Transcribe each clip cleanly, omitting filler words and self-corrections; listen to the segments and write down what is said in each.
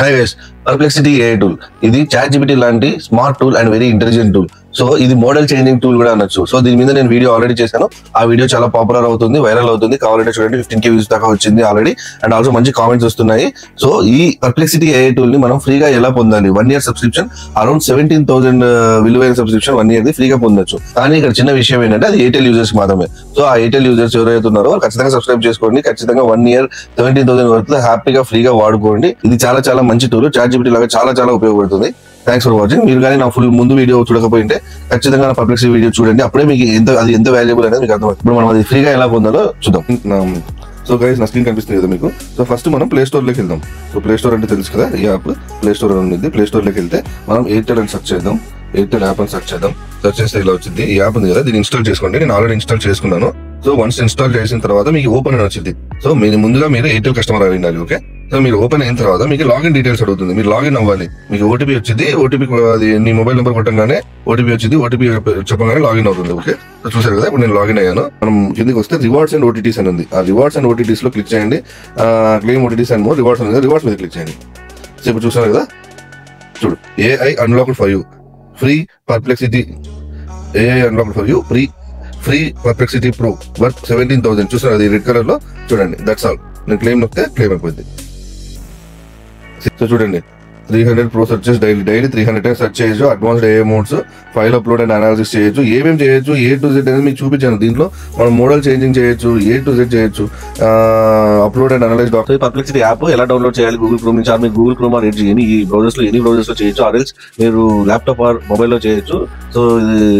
Hi guys, Perplexity AI tool. ఇది ChatGPT లాంటి smart tool and very intelligent tool. So ఇది model changing tool కూడా అనొచ్చు. So దీని మీద నేను వీడియో ఆల్రెడీ చేశాను. ఆ వీడియో చాలా పాపులర్ అవుతుంది, వైరల్ అవుతుంది. కావాలంటే చూడండి, 15K వ్యూస్ దాకా వచ్చింది ఆల్రెడీ. అండ్ ఆల్సో మంచి కామెంట్స్ వస్తున్నాయి. సో ఈ Perplexity AI టూల్ ని మనం ఫ్రీగా ఎలా పొందాలి? 1 year సబ్స్క్రిప్షన్ అరౌండ్ 17,000 విలువైన సబ్స్క్రిప్షన్ 1 year ఫ్రీగా పొందొచ్చు. కానీ ఇక్కడ చిన్న విషయం ఏంటంటే అది ఎయిర్టెల్ యూజర్స్ మాత్రమే. సో ఆ ఎయిర్టెల్ యూజర్స్ ఎవరైతే ఉన్నారో వాళ్ళు ఖచ్చితంగా సబ్స్క్రైబ్ చేసుకోండి. ఖచ్చితంగా 1 year 17,000 వరకు హ్యాపీగా ఫ్రీగా వాడుకోండి. ఇది చాలా చాలా మంచి టూల్. ChatGPT లాగా చాలా చాలా ఉపయోగపడుతుంది. Thanks for watching. మీరు కానీ నా ఫుల్ ముందు వీడియో చూడకపోయింటే ఖచ్చితంగా నా Perplexity వీడియో చూడండి. అప్పుడే మీకు ఎంత వాల్యుబుల్ అనేది మీకు అర్థమవుతుంది. ఇప్పుడు మనం అది ఫ్రీగా ఎలా పొందాలో చూద్దాం. సో గైస్, నా స్క్రీన్ కనిపిస్తుంది కదా మీకు. సో ఫస్ట్ మనం ప్లే స్టోర్ లోకి వెళ్దాం. సో ప్లే స్టోర్ అంటే తెలుసు కదా, ఈ యాప్ ప్లే స్టోర్ అని ఉంది. ప్లే స్టోర్ లోకి వెళ్తే మనం ఎయిర్టెల్ అని సెర్చ్ చేద్దాం. ఎయిర్టెల్ యాప్ అని సెర్చ్ చేద్దాం. సెర్చ్ చేస్తే ఇలా వచ్చింది. ఈ యాప్ ఉంది కదా, దీన్ని ఇన్స్టాల్ చేసుకోండి. నేను ఆల్రెడీ ఇన్స్టాల్ చేసుకున్నాను. సో వన్స్ ఇన్స్టాల్ చేసిన తర్వాత మీకు ఓపెన్ అని వచ్చింది. సో మీరు ముందుగా మీరు ఎయిర్టెల్ కస్టమర్ అయి ఉండాలి. ఓకే, సో మీరు ఓపెన్ అయిన తర్వాత మీకు లాగిన్ డీటెయిల్స్ అడుగుతుంది. మీరు లాగిన్ అవ్వాలి. మీకు ఓటీపీ వచ్చింది. ఓటీపీ అది నీ మొబైల్ నెంబర్ కొట్టగానే ఓటీపీ వచ్చింది. ఓటీపీ చెప్పగానే లాగిన్ అవుతుంది. ఓకే, సో చూసారు కదా, ఇప్పుడు నేను లాగిన్ అయ్యాను. మనం కిందకి వస్తే రివార్డ్స్ అండ్ ఓటీటీస్ అని ఉంది. ఆ రివార్డ్స్ అండ్ ఓటీటీస్ లో క్లిక్ చేయండి. Claim OTTs and more rewards ఉంది. రివార్డ్స్ మీద క్లిక్ చేయండి. సో ఇప్పుడు చూసారు కదా, చూడు, AI unlocked for you free Perplexity. AI unlocked for you free Perplexity Pro worth 17,000. చూసారు అది రెడ్ కలర్ లో, చూడండి. That's all. నేను క్లెయిమ్ నొక్కితే క్లెయిమ్ అయిపోయింది. సో చూడండి, 300 pro searches daily 300 times search చేయొచ్చు. Advanced AI modes, file upload and analysis చేయొచ్చు. ఏమేమి చేయొచ్చు, A to Z అనేది మీకు చూపించాను. దీంట్లో మనం మోడల్ చేంజింగ్ చేయొచ్చు, A to Z చేయొచ్చు, upload and analyze doctor. Perplexity app ఎలా డౌన్లోడ్ చేయాలి? గూగుల్ క్రోమ్ నుంచి, మీరు Google Chrome or Edge any browsers లో చేయొచ్చు. ఆర్ఎల్స్ మీరు ల్యాప్టాప్ ఆర్ మొబైల్ లో చేయొచ్చు. సో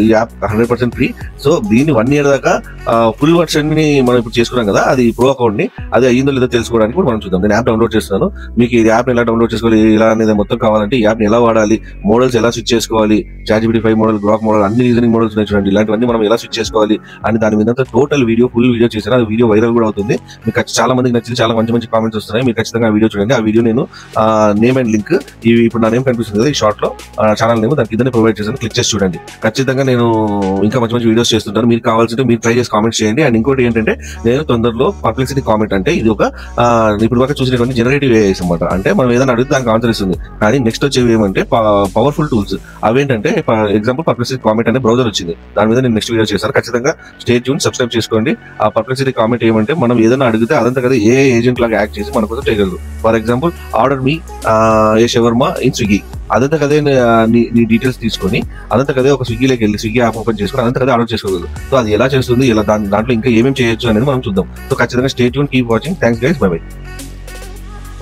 ఈ యాప్ 100% ఫ్రీ. సో దీన్ని 1 year దాకా ఫుల్ వర్షన్ ని మనం ఇప్పుడు చేసుకున్నాం కదా, అది ప్రో అకౌంట్ ని అది అయ్యిందో లేదో తెలుసుకోవడానికి కూడా మనం చూద్దాం. నేను యాప్ డౌన్లోడ్ చేస్తున్నాను. మీకు ఈ యాప్ ఎలా డౌన్లోడ్ చేసుకోవాలి, ఇలా అనేది మొత్తం కావాలంటే ఈ యాప్ ని ఎలా వాడాలి, మోడల్స్ ఎలా స్విచ్ చేసుకోవాలి, ChatGPT 5 మోడల్, గ్రాక్ మోడల్, అన్ని రీజనింగ్ మోడల్స్ ఉన్నాయి చూడండి. ఇలాంటివన్నీ మనం ఎలా స్విచ్ చేసుకోవాలి అని దాని మీద టోటల్ వీడియో, ఫుల్ వీడియో చేశాను. ఆ వీడియో వైరల్ కూడా అవుతుంది. మీకు చాలా మందికి నచ్చింది. చాలా మంచి కామెంట్స్ వస్తున్నాయి. మీరు ఖచ్చితంగా ఆ వీడియో చూడండి. ఆ వీడియో నేను నేమ్ అండ్ లింక్ ఇప్పుడు నా నేమ్ కనిపిస్తుంది కదా ఈ షార్ట్ లో, ఛానల్ నేమ్ దానికి కింద ప్రొవైడ్ చేశాను. క్లిక్ చేసి చూడండి. ఖచ్చితంగా నేను ఇంకా మంచి వీడియోస్ చేస్తుంటాను. మీరు కావాల్సింటే మీరు ట్రై చేసి కామెంట్స్ చేయండి. అండ్ ఇంకోటి ఏంటంటే, నేను తొందరలో Perplexity కామెంట్ అంటే ఇది ఒక ఇప్పుడు దాకా చూసినటువంటి జనరేటివ్ AI అన్నమాట. అంటే మనం ఏదైనా అడిగితే దానికి ఆన్సర్ ఇస్తుంది. కానీ నెక్స్ట్ వచ్చేవి ఏమంటే పవర్ఫుల్ టూల్స్. అవేంటంటే ఎగ్జాంపుల్ Perplexity కామెంట్ అనే బ్రౌజర్ వచ్చింది. దాని మీద నేను నెక్స్ట్ వీడియో చేశాను. ఖచ్చితంగా స్టే ట్యూన్, సబ్స్క్రైబ్ చేసుకోండి. ఆ Perplexity కామెంట్ ఏమంటే, మనం ఏదైనా అడిగితే అదంతా కదా AI ఏజెంట్ లాగా యాక్ట్ చేసి మన కోసం చేయగలరు. For example, order me A shawarma in Swiggy. అదంతా కదే నీ డీటెయిల్స్ తీసుకొని అదంతా కదే ఒక స్విగ్గీలోకి వెళ్ళి స్విగ్గీ యాప్ ఓపెన్ చేసుకుని అదంతా కదే ఆర్డర్ చేసుకోగలరు. సో అది ఎలా చేస్తుంది, ఇలా దాంట్లో ఇంకా ఏమేమి చేయొచ్చు అనేది మనం చూద్దాం. సో ఖచ్చితంగా stay tune, keep watching. Thanks guys, by by.